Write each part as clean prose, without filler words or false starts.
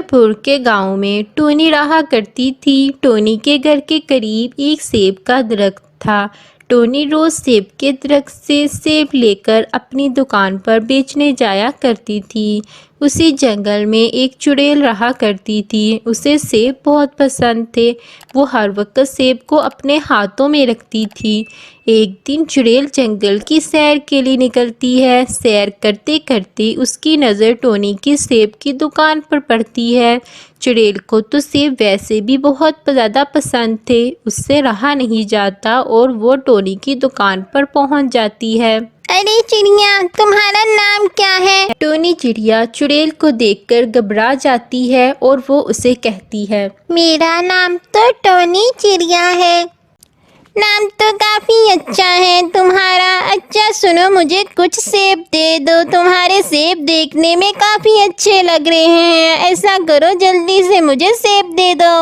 پور کے گاؤں میں ٹونی رہا کرتی تھی۔ ٹونی کے گھر کے قریب ایک سیب کا درخت تھا۔ ٹونی روز سیب کے درخت سے سیب لے کر اپنی دکان پر بیچنے جایا کرتی تھی۔ اسی جنگل میں ایک چڑیل رہا کرتی تھی۔ اسے سیب بہت پسند تھے۔ وہ ہر وقت سیب کو اپنے ہاتھوں میں رکھتی تھی۔ ایک دن چڑیل جنگل کی سیر کے لیے نکلتی ہے۔ سیر کرتے کرتے اس کی نظر ٹونی کی سیب کی دکان پر پڑتی ہے۔ چڑیل کو تو سیب ویسے بھی بہت زیادہ پسند تھے، اس سے رہا نہیں جاتا اور وہ ٹونی کی دکان پر پہنچ جاتی ہے۔ ارے چڑیا، تمہارا نام کیا ہے؟ ٹونی چڑیا چڑیل کو دیکھ کر گھبرا جاتی ہے اور وہ اسے کہتی ہے، میرا نام تو ٹونی چڑیا ہے۔ نام تو کافی اچھا ہے تمہارا۔ اچھا سنو، مجھے کچھ سیب دے دو، تمہارے سیب دیکھنے میں کافی اچھے لگ رہے ہیں۔ ایسا کرو، جلدی سے مجھے سیب دے دو۔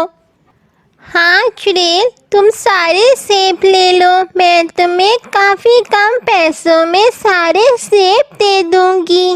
ہاں چڑیل، تم سارے سیب لے لو، میں تمہیں کافی کم پیسوں میں سارے سیب دے دوں گی۔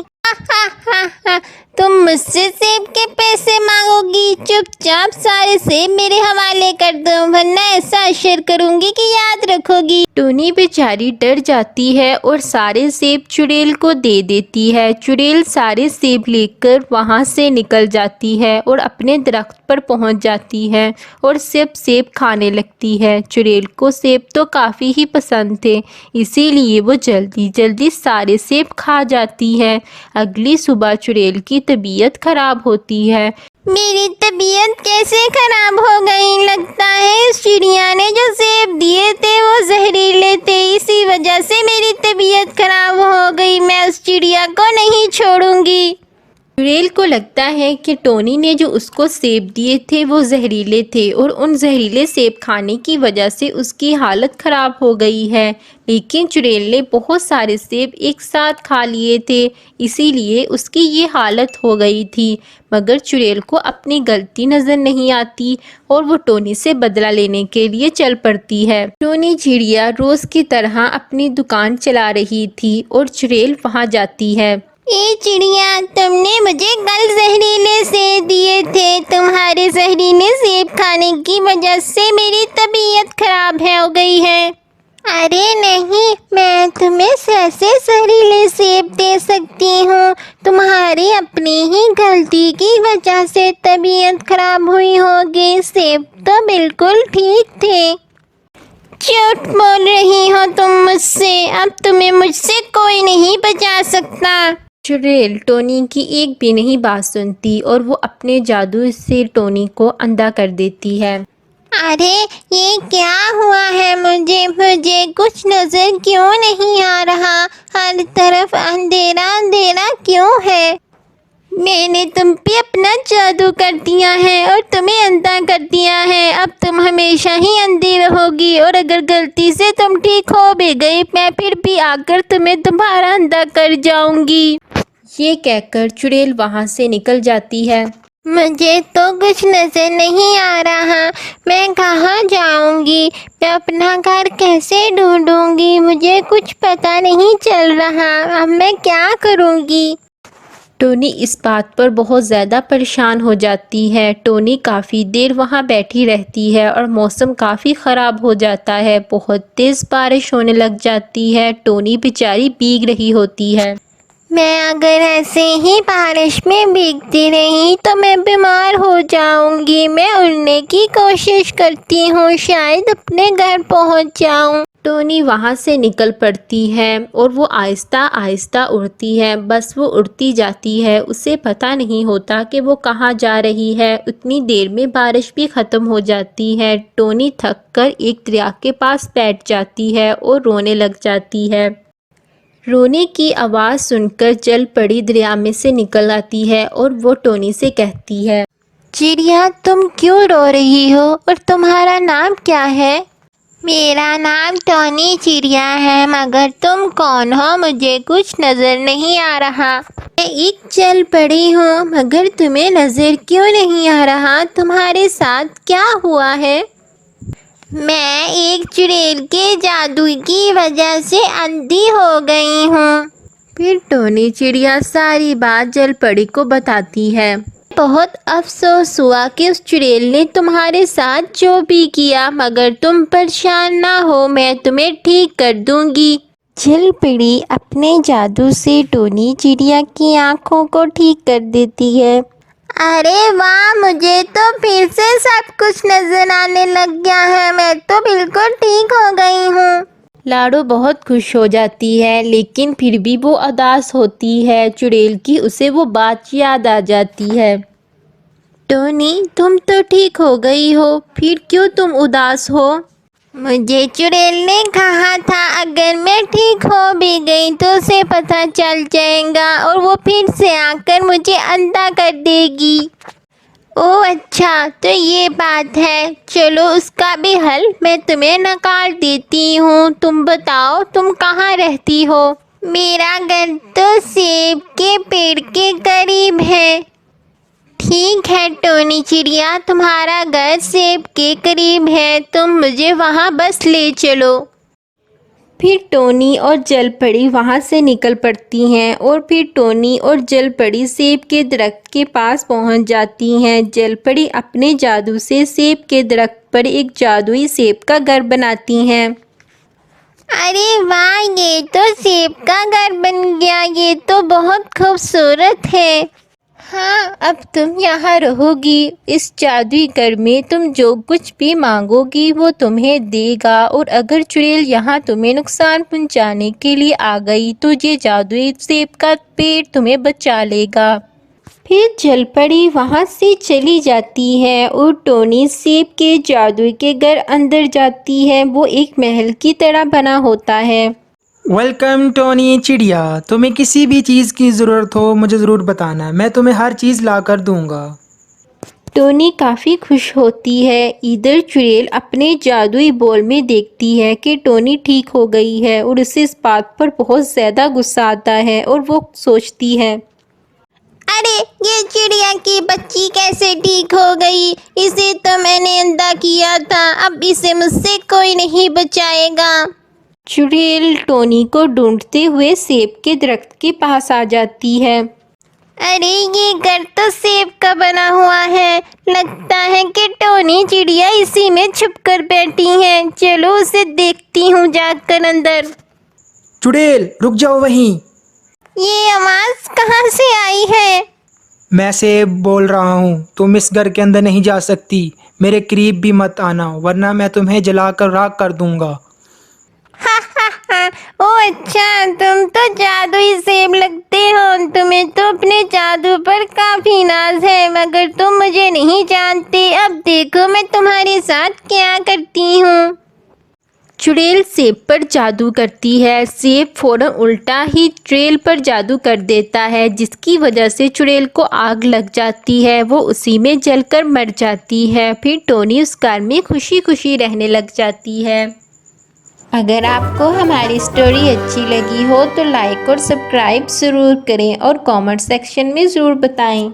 تم مجھ سے سیب کے پیسے مانگو گی؟ چپ چاپ سارے سیب میرے حوالے کر دو، ورنہ ایسا اشر کروں گی کہ یاد رکھو گی۔ ٹونی بیچاری ڈر جاتی ہے اور سارے سیب چڑیل کو دے دیتی ہے۔ چڑیل سارے سیب لے کر وہاں سے نکل جاتی ہے اور اپنے درخت پر پہنچ جاتی ہے اور سیب کھانے لگتی ہے۔ چڑیل کو سیب تو کافی ہی پسند تھے، اسی لیے وہ جلدی جلدی سارے سیب کھا جاتی ہے۔ اگلی صبح چڑیل کی طبیعت خراب ہوتی ہے۔ میری طبیعت کیسے خراب ہو گئی؟ لگتا ہے اس چڑیا نے جو سیب دیے تھے وہ زہریلے تھے، اسی وجہ سے میری طبیعت خراب ہو گئی۔ میں اس چڑیا کو نہیں چھوڑوں گی۔ چڑیل کو لگتا ہے کہ ٹونی نے جو اس کو سیب دیے تھے وہ زہریلے تھے اور ان زہریلے سیب کھانے کی وجہ سے اس کی حالت خراب ہو گئی ہے، لیکن چڑیل نے بہت سارے سیب ایک ساتھ کھا لیے تھے، اسی لیے اس کی یہ حالت ہو گئی تھی۔ مگر چڑیل کو اپنی غلطی نظر نہیں آتی اور وہ ٹونی سے بدلہ لینے کے لیے چل پڑتی ہے۔ ٹونی چڑیا روز کی طرح اپنی دکان چلا رہی تھی اور چڑیل وہاں جاتی ہے۔ اے چڑیا، تم نے مجھے کل زہریلے سیب دیے تھے، تمہارے زہریلے سیب کھانے کی وجہ سے میری طبیعت خراب ہو گئی ہے۔ ارے نہیں، میں تمہیں ایسے زہریلے سیب دے سکتی ہوں، تمہاری اپنی ہی غلطی کی وجہ سے طبیعت خراب ہوئی ہوگی، سیب تو بالکل ٹھیک تھے۔ جھوٹ بول رہی ہو تم مجھ سے، اب تمہیں مجھ سے کوئی نہیں بچا سکتا۔ چڑیل ٹونی کی ایک بھی نہیں بات سنتی اور وہ اپنے جادو سے ٹونی کو اندھا کر دیتی ہے۔ ارے یہ کیا ہوا ہے؟ مجھے کچھ نظر کیوں نہیں آ رہا؟ ہر طرف اندھیرا اندھیرا کیوں ہے؟ میں نے تم پہ اپنا جادو کر دیا ہے اور تمہیں اندھا کر دیا ہے، اب تم ہمیشہ ہی اندھی رہو گی، اور اگر غلطی سے تم ٹھیک ہو بھی گئی میں پھر بھی آ کر تمہیں دوبارہ اندھا کر جاؤں گی۔ یہ کہہ کر چڑیل وہاں سے نکل جاتی ہے۔ مجھے تو کچھ نظر نہیں آ رہا، میں کہاں جاؤں گی؟ میں اپنا گھر کیسے ڈھونڈوں گی؟ مجھے کچھ پتہ نہیں چل رہا، اب میں کیا کروں گی؟ ٹونی اس بات پر بہت زیادہ پریشان ہو جاتی ہے۔ ٹونی کافی دیر وہاں بیٹھی رہتی ہے اور موسم کافی خراب ہو جاتا ہے، بہت تیز بارش ہونے لگ جاتی ہے۔ ٹونی بیچاری بھیگ رہی ہوتی ہے۔ میں اگر ایسے ہی بارش میں بھیگتی رہی تو میں بیمار ہو جاؤں گی۔ میں اڑنے کی کوشش کرتی ہوں، شاید اپنے گھر پہنچ جاؤں۔ ٹونی وہاں سے نکل پڑتی ہے اور وہ آہستہ آہستہ اڑتی ہے، بس وہ اڑتی جاتی ہے، اسے پتہ نہیں ہوتا کہ وہ کہاں جا رہی ہے۔ اتنی دیر میں بارش بھی ختم ہو جاتی ہے۔ ٹونی تھک کر ایک دریا کے پاس بیٹھ جاتی ہے اور رونے لگ جاتی ہے۔ رونے کی آواز سن کر جل پری دریا میں سے نکل آتی ہے اور وہ ٹونی سے کہتی ہے، چڑیا تم کیوں رو رہی ہو اور تمہارا نام کیا ہے؟ میرا نام ٹونی چڑیا ہے، مگر تم کون ہو؟ مجھے کچھ نظر نہیں آ رہا۔ میں ایک جل پری ہوں، مگر تمہیں نظر کیوں نہیں آ رہا؟ تمہارے ساتھ کیا ہوا ہے؟ میں ایک چڑیل کے جادو کی وجہ سے اندھی ہو گئی ہوں۔ پھر ٹونی چڑیا ساری بات جل پری کو بتاتی ہے۔ بہت افسوس ہوا کہ اس چڑیل نے تمہارے ساتھ جو بھی کیا، مگر تم پریشان نہ ہو، میں تمہیں ٹھیک کر دوں گی۔ جل پری اپنے جادو سے ٹونی چڑیا کی آنکھوں کو ٹھیک کر دیتی ہے۔ ارے واہ، مجھے تو پھر سے سب کچھ نظر آنے لگ گیا ہے، میں تو بالکل ٹھیک ہو گئی ہوں۔ لاڈو بہت خوش ہو جاتی ہے، لیکن پھر بھی وہ اداس ہوتی ہے۔ چڑیل کی اسے وہ بات یاد آ جاتی ہے۔ ٹونی، تم تو ٹھیک ہو گئی ہو، پھر کیوں تم اداس ہو؟ مجھے چڑیل نے کہا تھا اگر میں ٹھیک ہو بھی گئی تو اسے پتہ چل جائے گا اور وہ پھر سے آ کر مجھے اندھا کر دے گی۔ اوہ اچھا، تو یہ بات ہے، چلو اس کا بھی حل میں تمہیں نکال دیتی ہوں۔ تم بتاؤ تم کہاں رہتی ہو؟ میرا گھر تو سیب کے پیڑ کے قریب ہے۔ ٹھیک ہے ٹونی چڑیا، تمہارا گھر سیب کے قریب ہے، تم مجھے وہاں بس لے چلو۔ پھر ٹونی اور جل پری وہاں سے نکل پڑتی ہیں اور پھر ٹونی اور جل پری سیب کے درخت کے پاس پہنچ جاتی ہیں۔ جل پری اپنے جادو سے سیب کے درخت پر ایک جادوئی سیب کا گھر بناتی ہیں۔ ارے واہ، یہ تو سیب کا گھر بن گیا، یہ تو بہت خوبصورت ہے۔ ہاں، اب تم یہاں رہو گی۔ اس جادوئی گھر میں تم جو کچھ بھی مانگو گی وہ تمہیں دے گا، اور اگر چڑیل یہاں تمہیں نقصان پہنچانے کے لیے آ گئی تو یہ جادوئی سیب کا پیڑ تمہیں بچا لے گا۔ پھر جل پری وہاں سے چلی جاتی ہے اور ٹونی سیب کے جادوئی کے گھر اندر جاتی ہے۔ وہ ایک محل کی طرح بنا ہوتا ہے۔ ویلکم ٹونی چڑیا، تمہیں کسی بھی چیز کی ضرورت ہو مجھے ضرور بتانا، میں تمہیں ہر چیز لا کر دوں گا۔ ٹونی کافی خوش ہوتی ہے۔ ادھر چڑیل اپنے جادوئی بول میں دیکھتی ہے کہ ٹونی ٹھیک ہو گئی ہے اور اسے اس بات پر بہت زیادہ غصہ آتا ہے اور وہ سوچتی ہے، ارے یہ چڑیا کی بچی کیسے ٹھیک ہو گئی؟ اسے تو میں نے اندھا کیا تھا، اب اسے مجھ سے کوئی نہیں بچائے گا۔ چڑیل ٹونی کو ڈھونڈتے ہوئے سیب کے درخت کے پاس آ جاتی ہے۔ ارے یہ گھر تو سیب کا بنا ہوا ہے، لگتا ہے کہ ٹونی چڑیا اسی میں چھپ کر بیٹھی ہے، چلو اسے دیکھتی ہوں جا کر اندر۔ چڑیل رک جاؤ وہیں۔ یہ آواز کہاں سے آئی ہے؟ میں سیب بول رہا ہوں، تم اس گھر کے اندر نہیں جا سکتی، میرے قریب بھی مت آنا ورنہ میں تمہیں جلا کر راکھ کر دوں گا۔ اوہ اچھا، تم تو جادوئی سیب لگتے ہو، تمہیں تو اپنے جادو پر کافی ناز ہے، مگر تم مجھے نہیں جانتے، اب دیکھو میں تمہارے ساتھ کیا کرتی ہوں۔ چڑیل سیب پر جادو کرتی ہے۔ سیب فوراً الٹا ہی چڑیل پر جادو کر دیتا ہے، جس کی وجہ سے چڑیل کو آگ لگ جاتی ہے، وہ اسی میں جل کر مر جاتی ہے۔ پھر ٹونی اس گھر میں خوشی خوشی رہنے لگ جاتی ہے۔ اگر آپ کو ہماری سٹوری اچھی لگی ہو تو لائک اور سبسکرائب ضرور کریں اور کامنٹ سیکشن میں ضرور بتائیں۔